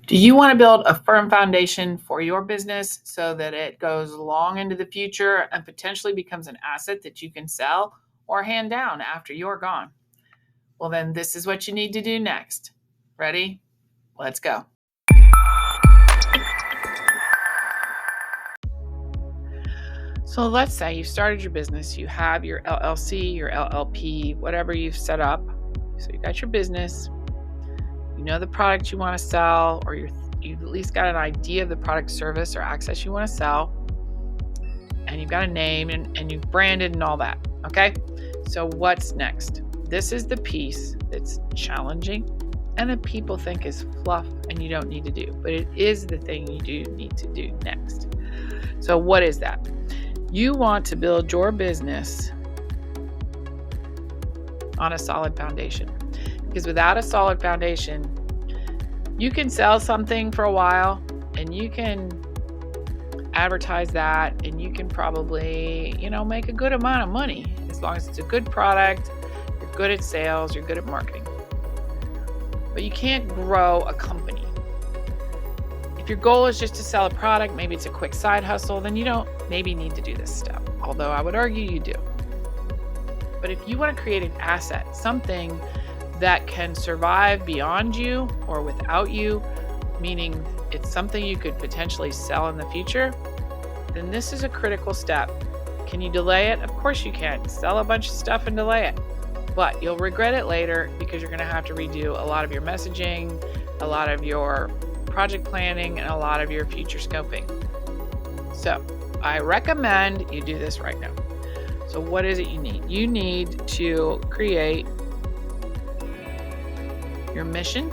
Do you want to build a firm foundation for your business so that it goes long into the future and potentially becomes an asset that you can sell or hand down after you're gone? Well, then this is what you need to do next. Ready? Let's go. So let's say you started your business, you have your LLC, your LLP, whatever you've set up. So you got your business, you know the product you want to sell, or you've at least got an idea of the product, service, or access you want to sell, and you've got a name and you've branded and all that. Okay, so what's next? This is the piece that's challenging and that people think is fluff and you don't need to do, but it is the thing you do need to do next. So what is that? You want to build your business on a solid foundation, because without a solid foundation, you can sell something for a while and you can advertise that and you can probably, make a good amount of money as long as it's a good product, you're good at sales, you're good at marketing. But you can't grow a company. If your goal is just to sell a product, maybe it's a quick side hustle, then you don't maybe need to do this step, although I would argue you do. But if you want to create an asset, something that can survive beyond you or without you, meaning it's something you could potentially sell in the future, then this is a critical step. Can you delay it? Of course you can. Sell a bunch of stuff and delay it. But you'll regret it later because you're going to have to redo a lot of your messaging, a lot of your project planning, and a lot of your future scoping. So I recommend you do this right now. So what is it you need? You need to create your mission,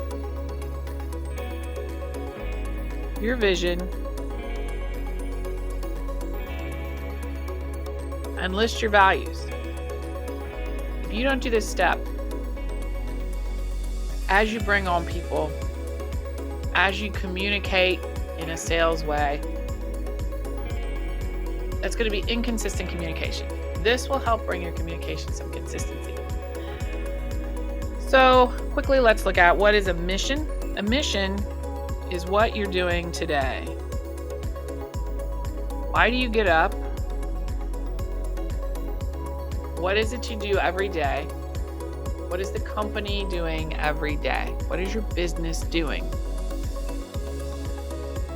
your vision, and list your values. If you don't do this step, as you bring on people, as you communicate in a sales way, that's going to be inconsistent communication. This will help bring your communication some consistency. So quickly, let's look at what is a mission. A mission is what you're doing today. Why do you get up? What is it you do every day? What is the company doing every day? What is your business doing?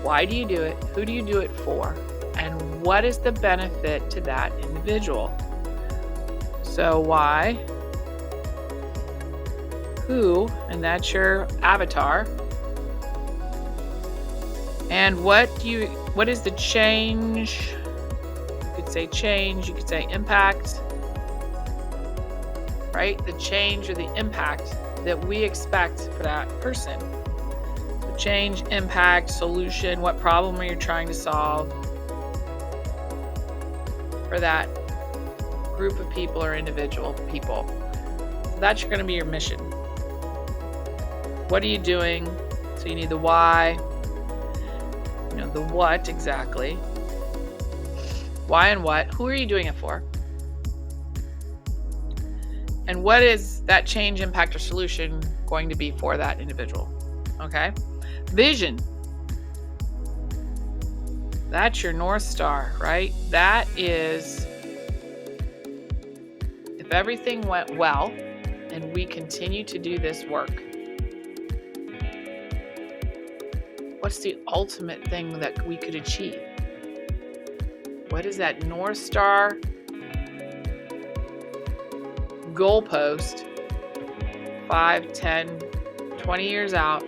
Why do you do it? Who do you do it for? And what is the benefit to that individual? So why, who, and that's your avatar. And what is the change? You could say change, you could say impact, right? The change or the impact that we expect for that person. So change, impact, solution, what problem are you trying to solve for that group of people or individual people? So that's going to be your mission. What are you doing? So you need the why, the what exactly. Why and what? Who are you doing it for? And what is that change, impact, or solution going to be for that individual? Okay. Vision. That's your North Star, right? That is, if everything went well and we continue to do this work, what's the ultimate thing that we could achieve? What is that North Star goalpost 5, 10, 20 years out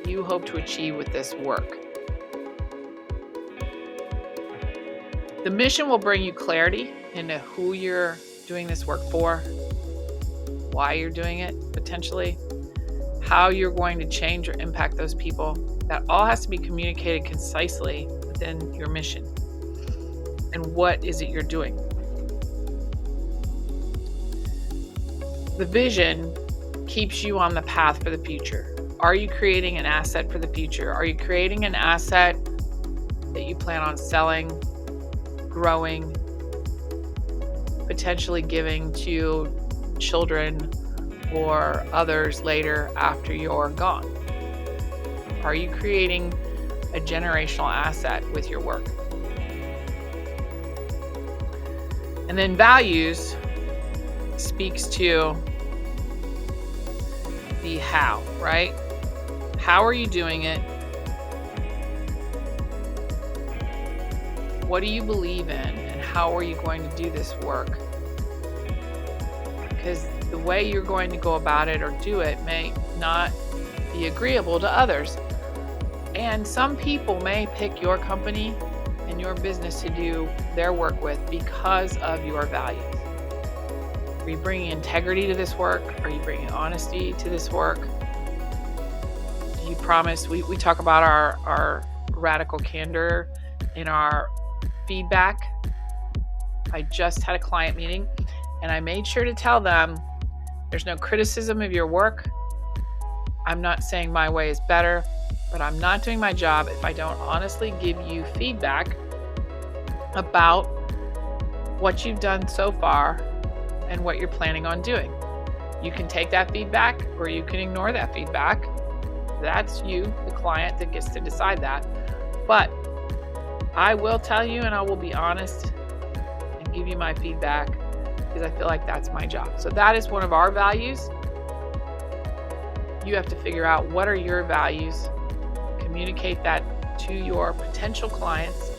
you hope to achieve with this work? The mission will bring you clarity into who you're doing this work for, why you're doing it, potentially, how you're going to change or impact those people. That all has to be communicated concisely within your mission. And what is it you're doing? The vision keeps you on the path for the future. Are you creating an asset for the future? Are you creating an asset that you plan on selling, growing, potentially giving to children or others later after you're gone? Are you creating a generational asset with your work? And then values speaks to the how, right? How are you doing it? What do you believe in? And how are you going to do this work? Because the way you're going to go about it or do it may not be agreeable to others. And some people may pick your company and your business to do their work with because of your values. Are you bringing integrity to this work? Are you bringing honesty to this work? Do you promise? We talk about our radical candor in our feedback. I just had a client meeting and I made sure to tell them there's no criticism of your work. I'm not saying my way is better, but I'm not doing my job if I don't honestly give you feedback about what you've done so far and what you're planning on doing. You can take that feedback or you can ignore that feedback. That's you, the client, that gets to decide that. But I will tell you and I will be honest and give you my feedback because I feel like that's my job. So that is one of our values. You have to figure out what are your values, communicate that to your potential clients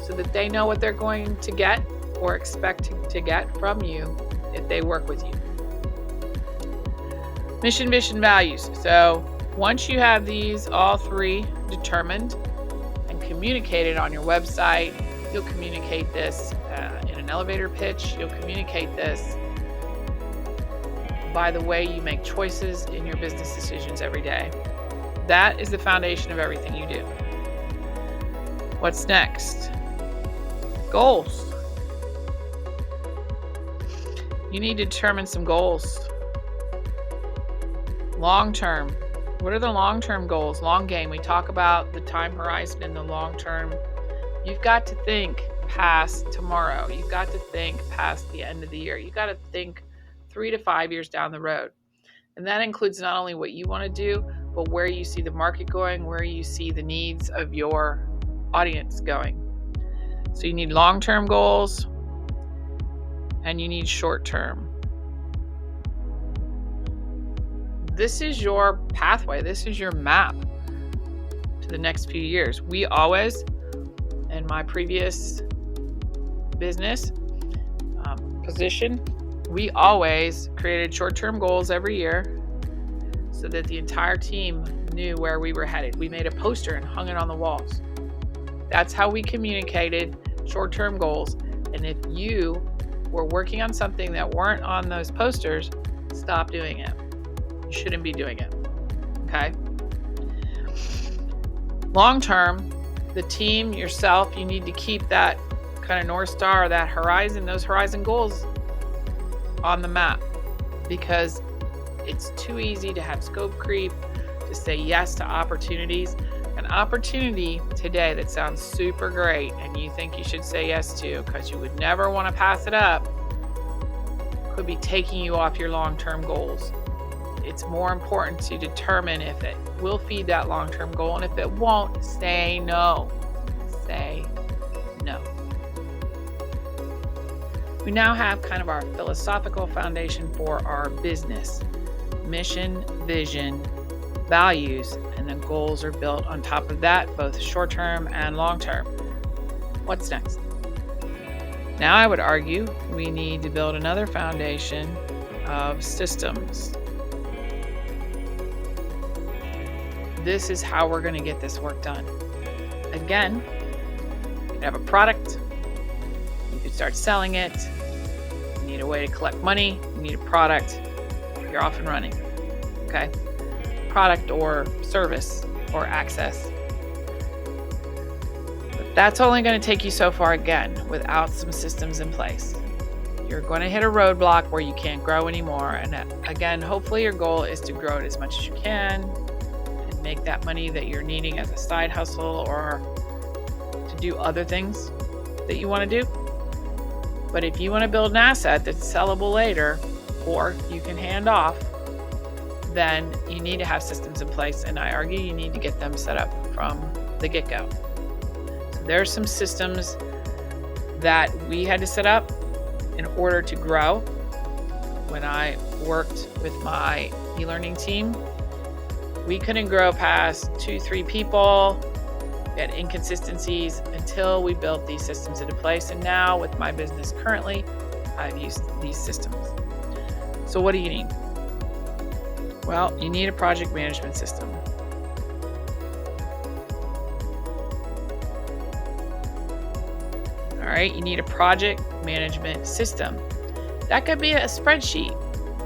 so that they know what they're going to get or expect to get from you if they work with you. Mission, vision, values. So once you have these all three determined and communicated on your website, you'll communicate this in an elevator pitch. You'll communicate this by the way you make choices in your business decisions every day. That is the foundation of everything you do. What's next? Goals. You need to determine some goals. Long term. What are the long-term goals? Long game. We talk about the time horizon in the long term. You've got to think past tomorrow. You've got to think past the end of the year. You've got to think 3 to 5 years down the road. And that includes not only what you want to do, but where you see the market going, where you see the needs of your audience going. So you need long-term goals and you need short-term. This is your pathway. This is your map to the next few years. We always, in my previous business position, we always created short-term goals every year so that the entire team knew where we were headed. We made a poster and hung it on the walls. That's how we communicated short-term goals. And if you were working on something that weren't on those posters, stop doing it. You shouldn't be doing it. Okay? Long-term, the team, yourself, you need to keep that kind of North Star, that horizon, those horizon goals on the map, because it's too easy to have scope creep, to say yes to opportunities. An opportunity today that sounds super great and you think you should say yes to because you would never want to pass it up could be taking you off your long-term goals. It's more important to determine if it will feed that long-term goal, and if it won't, say no. Say no. We now have kind of our philosophical foundation for our business. Mission, vision, values, and then goals are built on top of that, both short-term and long-term. What's next? Now I would argue we need to build another foundation of systems. This is how we're going to get this work done. Again, you can have a product, you can start selling it, you need a way to collect money, you need a product, you're off and running. Okay? Product or service or access. But that's only going to take you so far again without some systems in place. You're going to hit a roadblock where you can't grow anymore. And again, hopefully your goal is to grow it as much as you can and make that money that you're needing as a side hustle or to do other things that you want to do. But if you want to build an asset that's sellable later, or you can hand off, then you need to have systems in place. And I argue you need to get them set up from the get-go. So there are some systems that we had to set up in order to grow. When I worked with my e-learning team, we couldn't grow past 2-3 people. We had inconsistencies until we built these systems into place. And now with my business currently, I've used these systems. So what do you need? Well, you need a project management system. All right, you need a project management system. That could be a spreadsheet.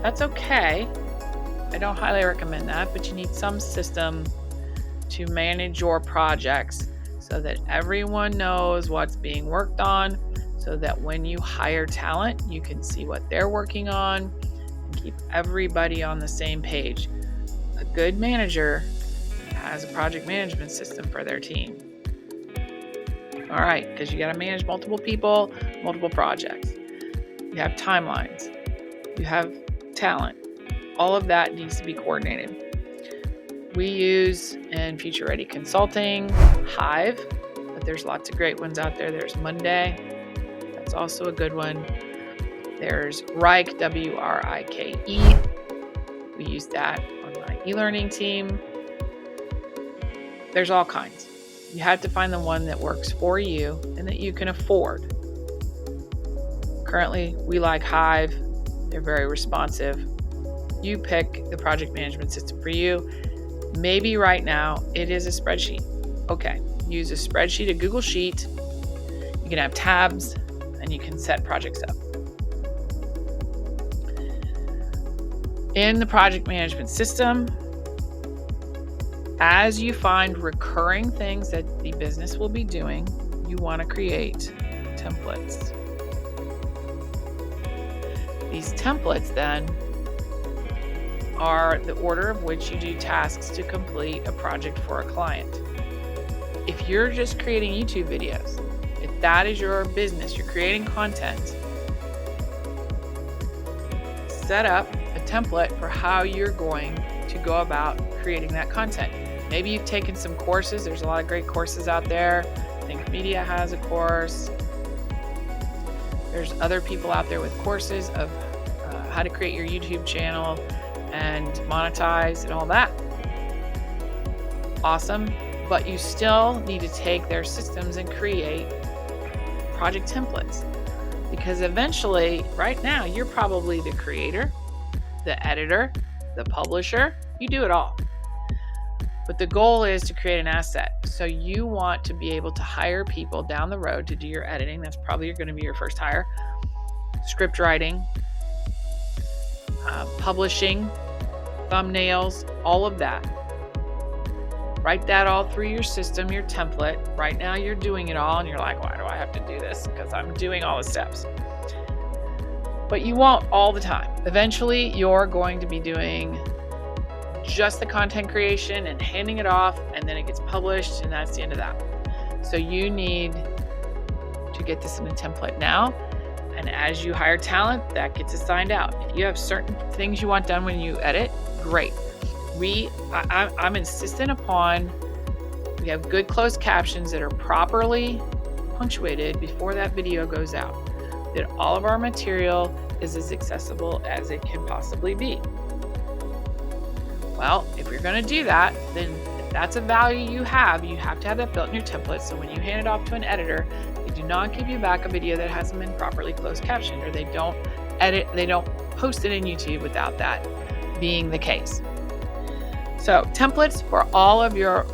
That's okay. I don't highly recommend that, but you need some system to manage your projects so that everyone knows what's being worked on, so that when you hire talent, you can see what they're working on and keep everybody on the same page. A good manager has a project management system for their team. All right, because you got to manage multiple people, multiple projects. You have timelines. You have talent. All of that needs to be coordinated. We use in Future Ready Consulting Hive, but there's lots of great ones out there. There's Monday. That's also a good one. There's Wrike, W-R-I-K-E. We use that on my e-learning team. There's all kinds. You have to find the one that works for you and that you can afford. Currently, we like Hive. They're very responsive. You pick the project management system for you. Maybe right now it is a spreadsheet. Okay, use a spreadsheet, a Google Sheet. You can have tabs and you can set projects up. In the project management system, as you find recurring things that the business will be doing, you want to create templates. These templates then are the order of which you do tasks to complete a project for a client. If you're just creating YouTube videos, if that is your business, you're creating content, set up a template for how you're going to go about creating that content. Maybe you've taken some courses. There's a lot of great courses out there. Think Media has a course. There's other people out there with courses of how to create your YouTube channel and monetize and all that. Awesome. But you still need to take their systems and create project templates. Because eventually, right now, you're probably the creator, the editor, the publisher. You do it all. But the goal is to create an asset. So you want to be able to hire people down the road to do your editing. That's probably going to be your first hire. Script writing, publishing, thumbnails, all of that. Write that all through your system, your template. Right now you're doing it all and you're like, why do I have to do this? Because I'm doing all the steps. But you won't all the time. Eventually you're going to be doing just the content creation and handing it off, and then it gets published, and that's the end of that. So you need to get this in a template now, and as you hire talent, that gets assigned out. If you have certain things you want done when you edit, great. I'm insistent upon we have good closed captions that are properly punctuated before that video goes out, that all of our material is as accessible as it can possibly be. Well, if you're going to do that, then if that's a value you have to have that built in your template. So when you hand it off to an editor, they do not give you back a video that hasn't been properly closed captioned, or they don't post it in YouTube without that being the case. So templates for all of your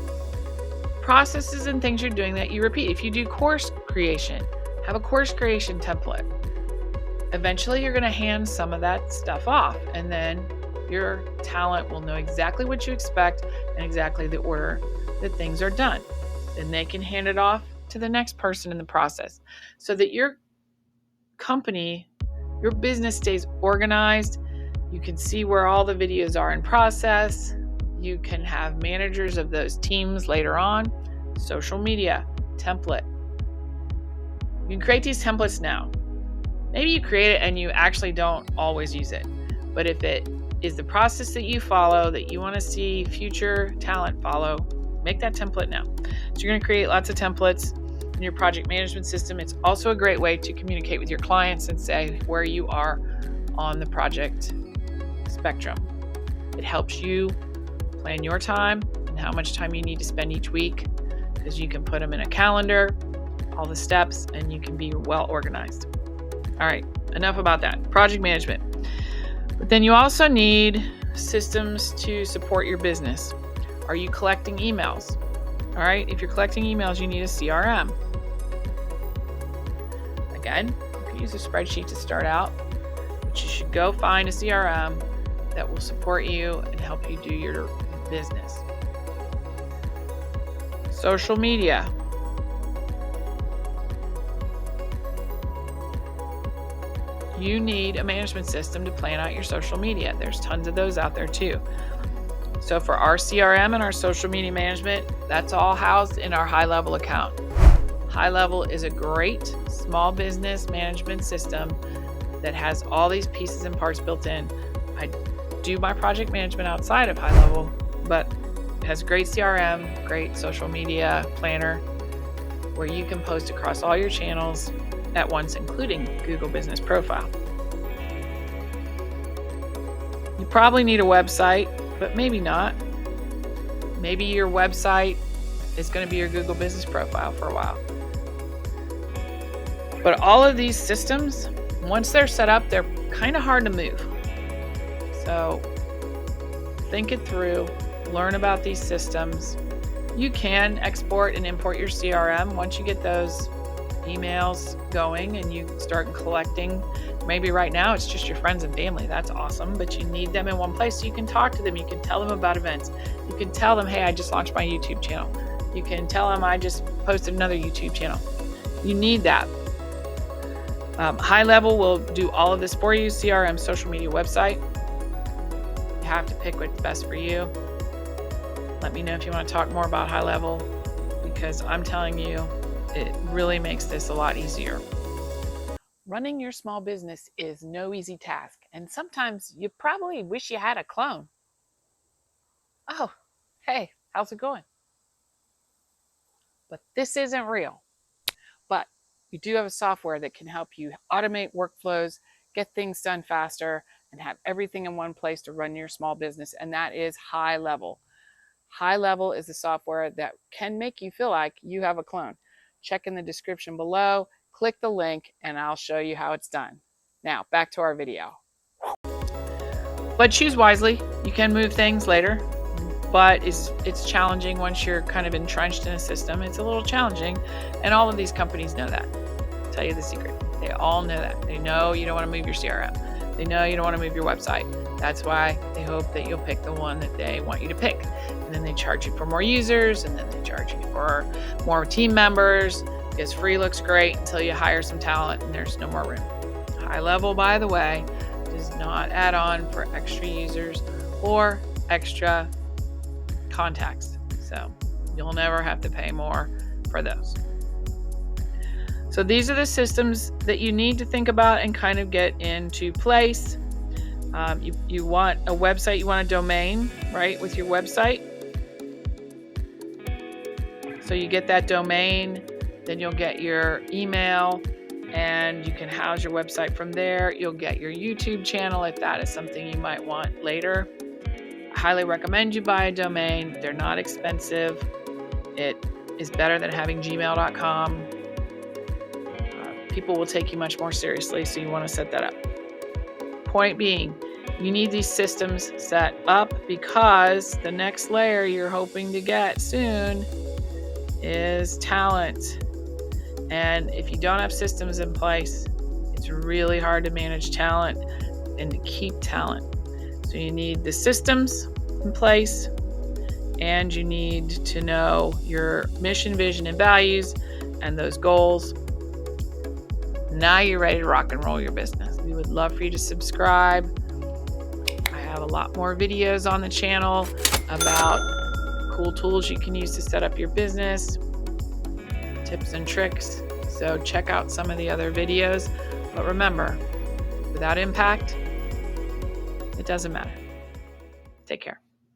processes and things you're doing that you repeat. If you do course creation, have a course creation template. Eventually you're going to hand some of that stuff off, and then your talent will know exactly what you expect and exactly the order that things are done. Then they can hand it off to the next person in the process, so that your company, your business stays organized. You can see where all the videos are in process. You can have managers of those teams later on. Social media, template. You can create these templates now. Maybe you create it and you actually don't always use it. But if it is the process that you follow that you want to see future talent follow. Make that template now. So you're going to create lots of templates in your project management system. It's also a great way to communicate with your clients and say where you are on the project spectrum. It helps you plan your time and how much time you need to spend each week, because you can put them in a calendar, all the steps, and you can be well organized. All right, enough about that. Project management. But then you also need systems to support your business. Are you collecting emails? All right, if you're collecting emails, you need a CRM. Again, you can use a spreadsheet to start out, but you should go find a CRM that will support you and help you do your business. Social media. You need a management system to plan out your social media. There's tons of those out there too. So for our CRM and our social media management, that's all housed in our High Level account. High Level is a great small business management system that has all these pieces and parts built in. I do my project management outside of High Level, but it has great CRM, great social media planner, where you can post across all your channels at once, including Google Business Profile. You probably need a website, but maybe not. Maybe your website is going to be your Google Business Profile for a while. But all of these systems, once they're set up, they're kind of hard to move. So think it through, learn about these systems. You can export and import your CRM once you get those emails going and you start collecting. Maybe right now it's just your friends and family. That's awesome, but you need them in one place so you can talk to them. You can tell them about events. You can tell them, hey, I just launched my YouTube channel. You can tell them I just posted another YouTube channel. You need that. High Level will do all of this for you. CRM, social media, website. You have to pick what's best for you. Let me know if you want to talk more about High Level, because I'm telling you, it really makes this a lot easier. Running your small business is no easy task, and sometimes you probably wish you had a clone. Oh, hey, how's it going? But this isn't real. But we do have a software that can help you automate workflows, get things done faster, and have everything in one place to run your small business, and that is High Level. High Level is the software that can make you feel like you have a clone. Check in the description below, click the link, and I'll show you how it's done. Now, back to our video. But choose wisely. You can move things later, but it's challenging once you're kind of entrenched in a system. It's a little challenging, and all of these companies know that. I'll tell you the secret. They all know that. They know you don't want to move your CRM. They know you don't want to move your website. That's why they hope that you'll pick the one that they want you to pick. And then they charge you for more users, and then they charge you for more team members, because free looks great until you hire some talent and there's no more room. High Level, by the way, does not add on for extra users or extra contacts. So you'll never have to pay more for those. So these are the systems that you need to think about and kind of get into place. You want a website, you want a domain, right, with your website. So you get that domain, then you'll get your email, and you can house your website from there. You'll get your YouTube channel if that is something you might want later. I highly recommend you buy a domain. They're not expensive. It is better than having gmail.com. People will take you much more seriously, so you want to set that up. Point being, you need these systems set up because the next layer you're hoping to get soon is talent. And if you don't have systems in place, it's really hard to manage talent and to keep talent. So you need the systems in place, and you need to know your mission, vision, and values and those goals. Now you're ready to rock and roll your business. We would love for you to subscribe. I have a lot more videos on the channel about cool tools you can use to set up your business, tips and tricks. So check out some of the other videos. But remember, without impact, it doesn't matter. Take care.